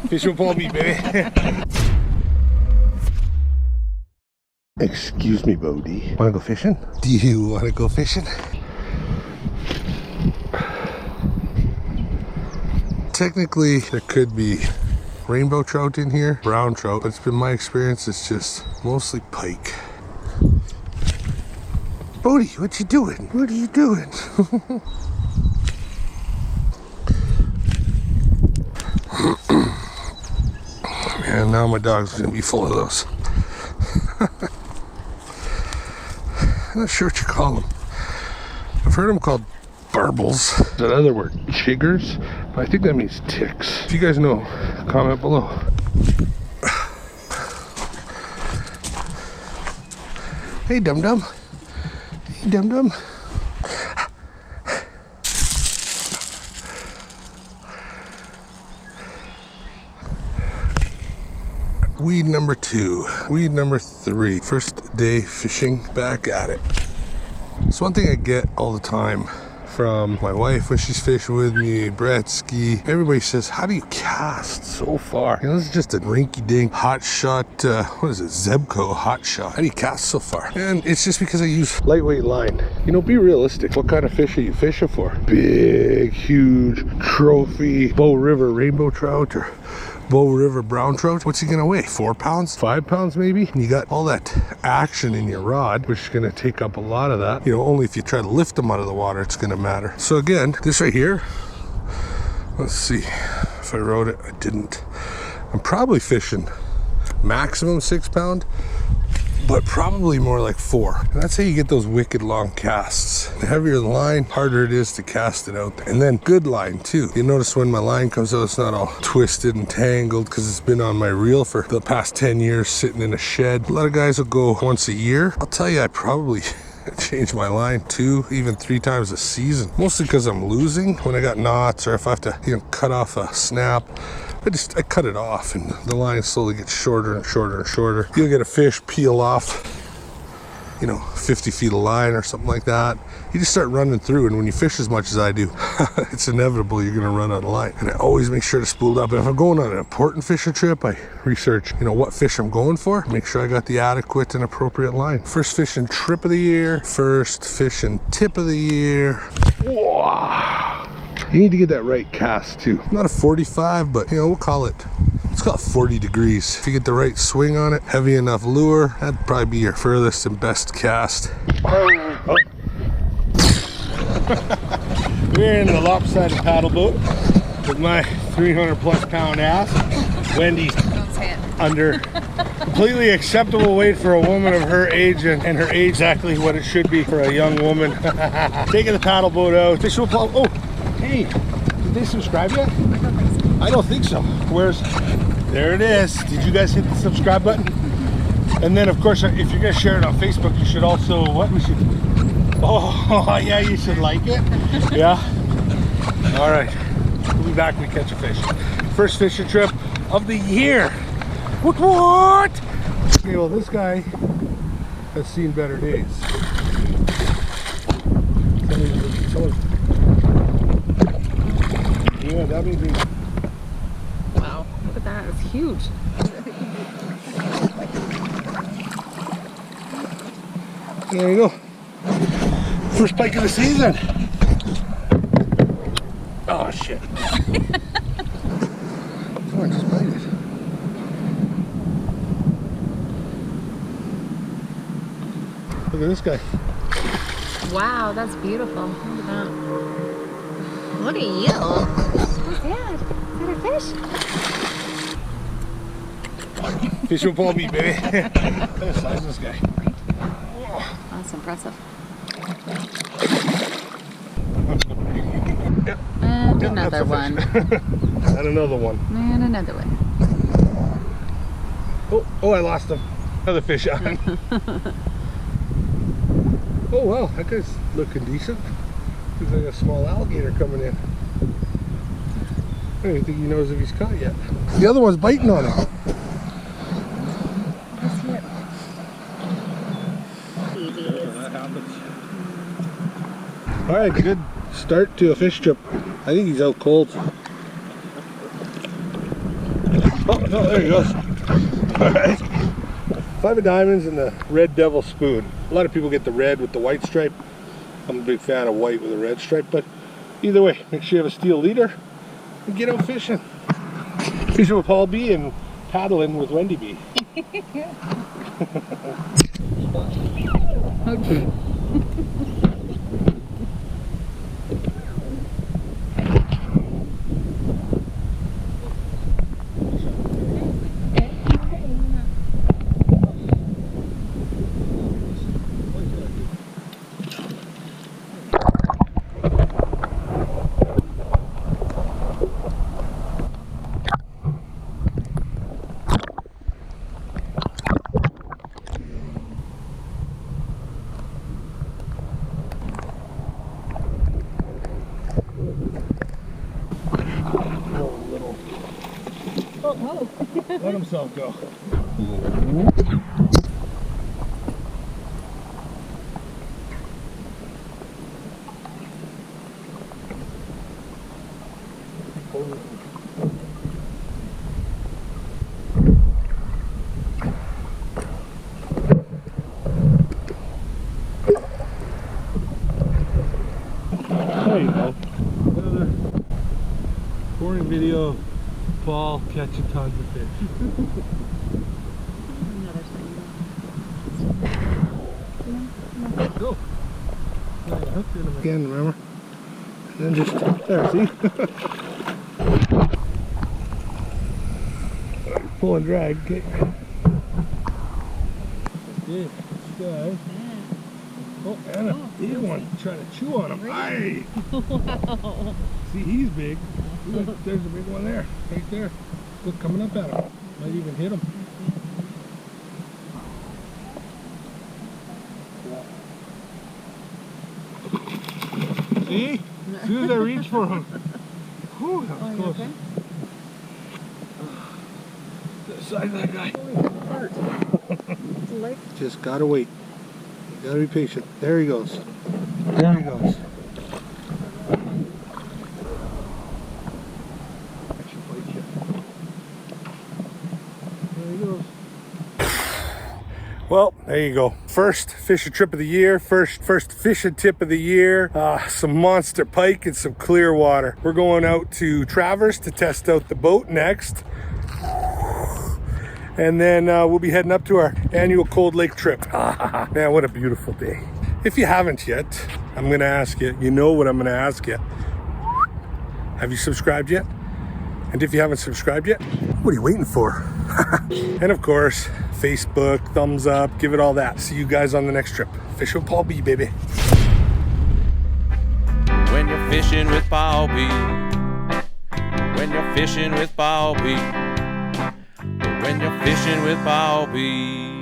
Fish will pull me, baby. Excuse me, Bodie. Wanna go fishing? Do you wanna go fishing? Technically, there could be rainbow trout in here, brown trout, but it's been my experience, it's just mostly pike. Bodie, what you doing? What are you doing? Man, now my dog's gonna be full of those. I'm not sure what you call them. I've heard them called barbles. That other word, chiggers, but I think that means ticks. If you guys know, comment below. Hey, dum-dum. Hey, dum-dum. Weed number 2, weed number 3. First day fishing, back at it. It's one thing I get all the time from my wife when she's fishing with me, Bretsky. Everybody says, how do you cast so far? You know, this is just a rinky-dink hot shot, what is it, Zebco hot shot. How do you cast so far? And it's just because I use lightweight line. You know, be realistic. What kind of fish are you fishing for? Big, huge, trophy, Bow River rainbow trout or Bow River brown trout. What's he gonna weigh? 4 pounds? 5 pounds maybe? And you got all that action in your rod, which is gonna take up a lot of that. You know, only if you try to lift them out of the water, it's gonna matter. So again, this right here, let's see if I wrote it. I didn't. I'm probably fishing maximum 6 pound, but probably more like 4. And that's how you get those wicked long casts. The heavier the line, harder it is to cast it out there. And then good line too. You notice when my line comes out, it's not all twisted and tangled because it's been on my reel for the past 10 years sitting in a shed. A lot of guys will go once a year. I'll tell you, I probably change my line 2, even 3 times a season. Mostly because I'm losing when I got knots or if I have to, you know, cut off a snap. I cut it off and the line slowly gets shorter and shorter and shorter. You'll get a fish peel off, you know, 50 feet of line or something like that. You just start running through, and when you fish as much as I do, it's inevitable you're gonna run out of line. And I always make sure to spool up. If I'm going on an important fishing trip, I research, you know, what fish I'm going for, make sure I got the adequate and appropriate line. First fishing trip of the year, first fishing tip of the year. Whoa. You need to get that right cast too. Not a 45, but you know, we'll call it, let's call it 40 degrees. If you get the right swing on it, heavy enough lure, that'd probably be your furthest and best cast. Oh. We're in the lopsided paddle boat with my 300 plus pound ass. Wendy's under completely acceptable weight for a woman of her age and her age exactly what it should be for a young woman. Taking the paddle boat out. Fish will pull. Oh. Hey, did they subscribe yet? I don't think so. Where's, there it is. Did you guys hit the subscribe button? And then of course, if you're gonna share it on Facebook, you should also, what? We should, oh yeah, you should like it. Yeah. All right, we'll be back when we catch a fish. First fishing trip of the year. What? Okay, well this guy has seen better days. Yeah, that means wow, look at that, it's huge. There you go. First pike of the season. Oh shit. Come on, just bite it. Look at this guy. Wow, that's beautiful. Look at that. Look at you. What's that? Is that a fish? Fish will pull me, baby. Look at the size of this guy. Right? That's impressive. Yep. And another one. And another one. And another one. Oh, I lost him. Another fish on. Oh wow, that guy's looking decent. Looks like a small alligator coming in. I don't even think he knows if he's caught yet. The other one's biting on him. All right, good start to a fish trip. I think he's out cold. Oh, no, there he goes. All right. 5 of diamonds and the red devil spoon. A lot of people get the red with the white stripe. I'm a big fan of white with a red stripe, but either way, make sure you have a steel leader and get out fishing. Fishing with Paul B and paddling with Wendy B. Okay. Oh, let himself go. There you go. Another boring video of Paul catching tons of fish. Go. Again, remember? And then just there, see? Pull and drag. Okay. Yeah, guy. Oh, and a big one trying to chew on him. Aye. Wow. See, he's big. Look, there's a big one there, right there. Look, coming up at him. Might even hit him. See? As soon as I reach for him. Whew, that was close. Okay? The side of that guy. It's a lake. Just gotta wait. You gotta be patient. There he goes. There he goes. Well, there you go. First fishing trip of the year, first fishing tip of the year. Some monster pike and some clear water. We're going out to Traverse to test out the boat next. And then we'll be heading up to our annual Cold Lake trip. Man, what a beautiful day. If you haven't yet, I'm gonna ask you, you know what I'm gonna ask you. Have you subscribed yet? And if you haven't subscribed yet, what are you waiting for? And of course, Facebook, thumbs up, give it all that. See you guys on the next trip. Fish with Paul B, baby. When you're fishing with Paul B. When you're fishing with Paul B. When you're fishing with Paul B.